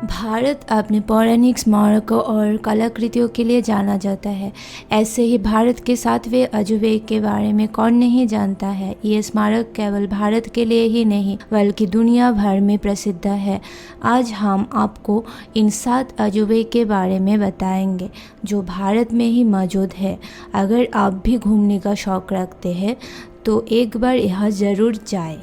भारत अपने पौराणिक स्मारकों और कलाकृतियों के लिए जाना जाता है। ऐसे ही भारत के 7वें अजूबे के बारे में कौन नहीं जानता है। ये स्मारक केवल भारत के लिए ही नहीं बल्कि दुनिया भर में प्रसिद्ध है। आज हम आपको इन 7 अजूबे के बारे में बताएंगे जो भारत में ही मौजूद है। अगर आप भी घूमने का शौक़ रखते हैं तो एक बार यहाँ ज़रूर जाएं।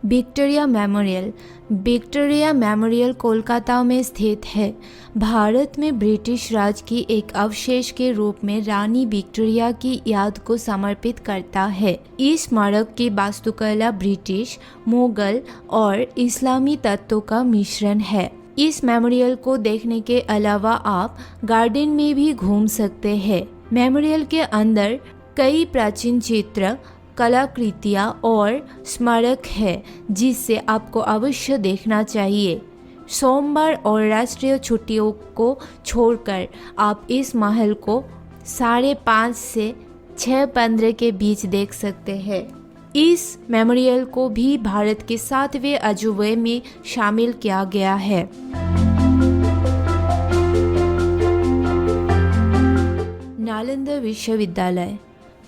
Victoria memorial. Victoria memorial Kolkata में स्थित है। भारत में ब्रिटिश राज की एक अवशेष के रूप में रानी विक्टोरिया की याद को समर्पित करता है। इस स्मारक की वास्तुकला ब्रिटिश, मुगल और इस्लामी तत्वों का मिश्रण है। इस मेमोरियल को देखने के अलावा आप गार्डन में भी घूम सकते हैं। मेमोरियल के अंदर कई प्राचीन चित्र, कलाकृतियाँ और स्मारक है जिसे आपको अवश्य देखना चाहिए। सोमवार और राष्ट्रीय छुट्टियों को छोड़कर आप इस महल को 5:30 से 6:15 के बीच देख सकते हैं। इस मेमोरियल को भी भारत के 7वें अजूबे में शामिल किया गया है। नालंदा विश्वविद्यालय।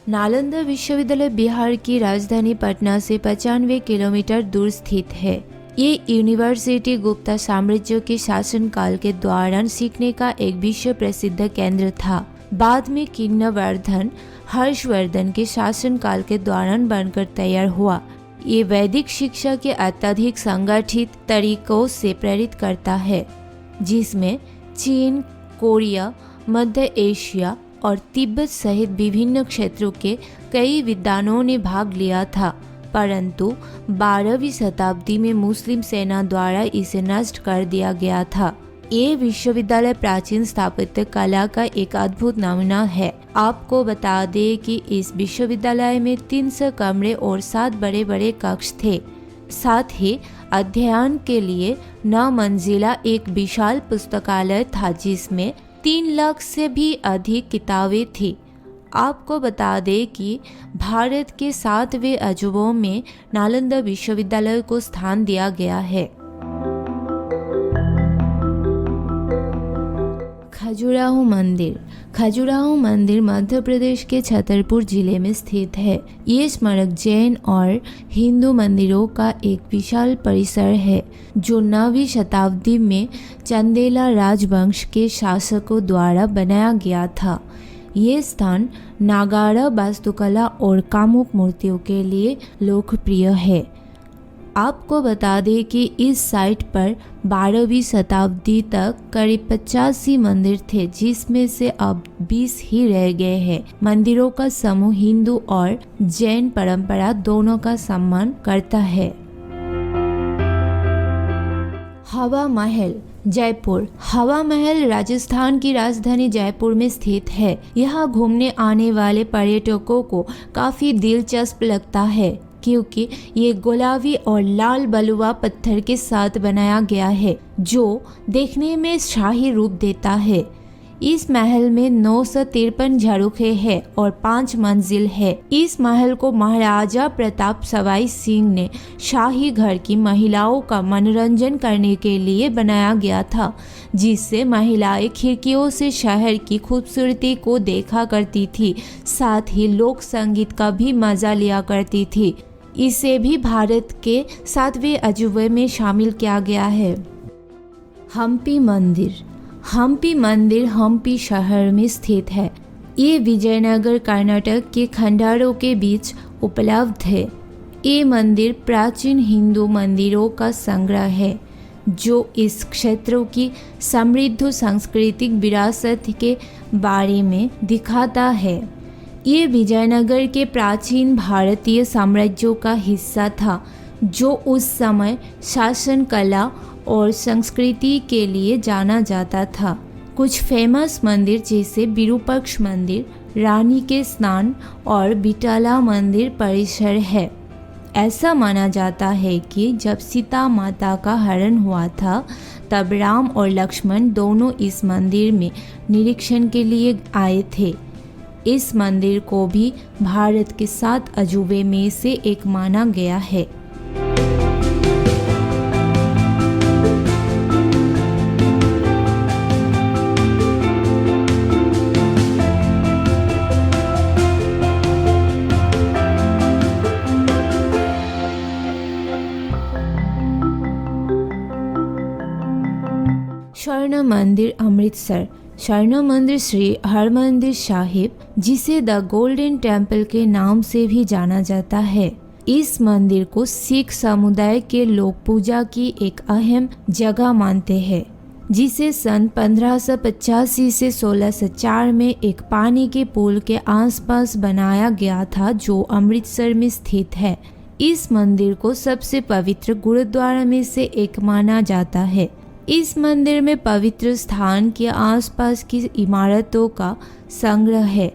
नालंदा विश्वविद्यालय बिहार की राजधानी पटना से 95 किलोमीटर दूर स्थित है। ये यूनिवर्सिटी गुप्ता साम्राज्य के शासनकाल के दौरान सीखने का एक विश्व प्रसिद्ध केंद्र था। बाद में किंगवर्धन हर्षवर्धन के शासनकाल के दौरान बनकर तैयार हुआ। ये वैदिक शिक्षा के अत्यधिक संगठित तरीकों से प्रेरित करता है, जिसमें चीन, कोरिया, मध्य एशिया और तिब्बत सहित विभिन्न क्षेत्रों के कई विद्वानों ने भाग लिया था, परंतु 12वीं शताब्दी में मुस्लिम सेना द्वारा इसे नष्ट कर दिया गया था। ये विश्वविद्यालय प्राचीन स्थापत्य कला का एक अद्भुत नमूना है। आपको बता दें कि इस विश्वविद्यालय में 300 कमरे और 7 बड़े बड़े कक्ष थे। साथ ही अध्ययन के लिए 9 मंजिला एक विशाल पुस्तकालय था जिसमें 3 लाख से भी अधिक किताबें थी। आपको बता दें कि भारत के 7वें अजूबों में नालंदा विश्वविद्यालय को स्थान दिया गया है। खजुराहो मंदिर। खजुराहो मंदिर मध्य प्रदेश के छतरपुर जिले में स्थित है। ये स्मारक जैन और हिंदू मंदिरों का एक विशाल परिसर है जो 9वीं शताब्दी में चंदेला राजवंश के शासकों द्वारा बनाया गया था। ये स्थान नागारा वास्तुकला और कामुक मूर्तियों के लिए लोकप्रिय है। आपको बता दें कि इस साइट पर 12वीं शताब्दी तक करीब 85 मंदिर थे, जिसमें से अब 20 ही रह गए हैं। मंदिरों का समूह हिंदू और जैन परंपरा दोनों का सम्मान करता है। हवा महल जयपुर। हवा महल राजस्थान की राजधानी जयपुर में स्थित है। यहाँ घूमने आने वाले पर्यटकों को काफी दिलचस्प लगता है क्योंकि ये गुलाबी और लाल बलुआ पत्थर के साथ बनाया गया है जो देखने में शाही रूप देता है। इस महल में 953 झरोखे हैं और 5 मंजिल है। इस महल को महाराजा प्रताप सवाई सिंह ने शाही घर की महिलाओं का मनोरंजन करने के लिए बनाया गया था, जिससे महिलाएं खिड़कियों से शहर की खूबसूरती को देखा करती थी, साथ ही लोक संगीत का भी मजा लिया करती थी। इसे भी भारत के 7वें अजूबे में शामिल किया गया है। हम्पी मंदिर। हम्पी मंदिर हम्पी शहर में स्थित है। ये विजयनगर कर्नाटक के खंडारों के बीच उपलब्ध है। ये मंदिर प्राचीन हिंदू मंदिरों का संग्रह है जो इस क्षेत्रों की समृद्ध सांस्कृतिक विरासत के बारे में दिखाता है। ये विजयनगर के प्राचीन भारतीय साम्राज्यों का हिस्सा था जो उस समय शासन कला और संस्कृति के लिए जाना जाता था। कुछ फेमस मंदिर जैसे विरूपाक्ष मंदिर, रानी के स्नान और बिटाला मंदिर परिसर है। ऐसा माना जाता है कि जब सीता माता का हरण हुआ था तब राम और लक्ष्मण दोनों इस मंदिर में निरीक्षण के लिए आए थे। इस मंदिर को भी भारत के 7 अजूबे में से एक माना गया है। स्वर्ण मंदिर अमृतसर। स्वर्ण मंदिर श्री हरमंदिर साहिब, जिसे द गोल्डन टेम्पल के नाम से भी जाना जाता है, इस मंदिर को सिख समुदाय के लोग पूजा की एक अहम जगह मानते हैं, जिसे सन 1585 से 1604 में एक पानी के पुल के आसपास बनाया गया था, जो अमृतसर में स्थित है। इस मंदिर को सबसे पवित्र गुरुद्वारा में से एक माना जाता है। इस मंदिर में पवित्र स्थान के आसपास की इमारतों का संग्रह है,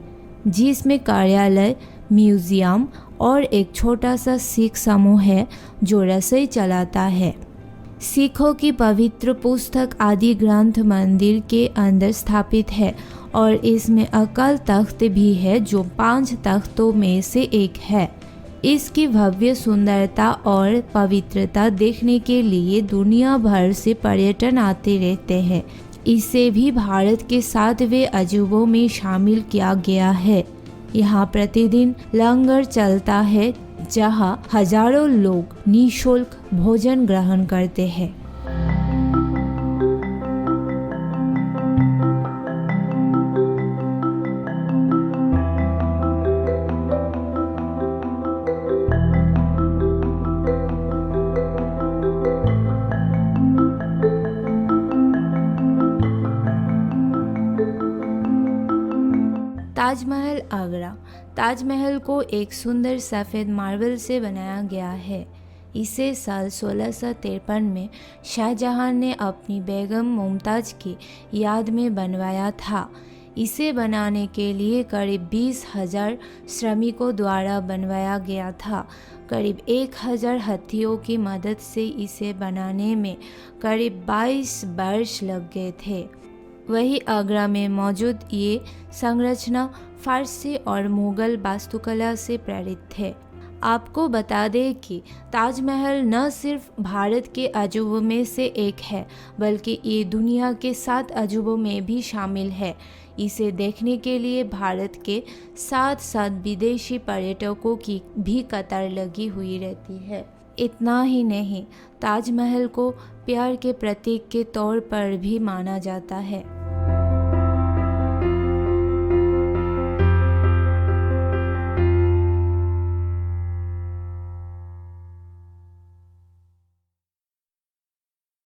जिसमें कार्यालय, म्यूजियम और एक छोटा सा सिख समूह है जो रसोई चलाता है। सिखों की पवित्र पुस्तक आदि ग्रंथ मंदिर के अंदर स्थापित है और इसमें अकाल तख्त भी है, जो 5 तख्तों में से एक है। इसकी भव्य सुंदरता और पवित्रता देखने के लिए दुनिया भर से पर्यटन आते रहते हैं। इसे भी भारत के 7वें अजूबों में शामिल किया गया है। यहाँ प्रतिदिन लंगर चलता है, जहाँ हजारों लोग निःशुल्क भोजन ग्रहण करते हैं। ताजमहल आगरा। ताजमहल को एक सुंदर सफ़ेद मार्बल से बनाया गया है। इसे साल 1653 में शाहजहां ने अपनी बेगम मुमताज़ की याद में बनवाया था। इसे बनाने के लिए करीब 20,000 श्रमिकों द्वारा बनवाया गया था। करीब 1,000 हथियों की मदद से इसे बनाने में करीब 22 वर्ष लग गए थे। वही आगरा में मौजूद ये संरचना फारसी और मुग़ल वास्तुकला से प्रेरित है। आपको बता दें कि ताजमहल न सिर्फ भारत के अजूबों में से एक है, बल्कि ये दुनिया के 7 अजूबों में भी शामिल है। इसे देखने के लिए भारत के साथ साथ विदेशी पर्यटकों की भी कतार लगी हुई रहती है। इतना ही नहीं, ताजमहल को प्यार के प्रतीक के तौर पर भी माना जाता है।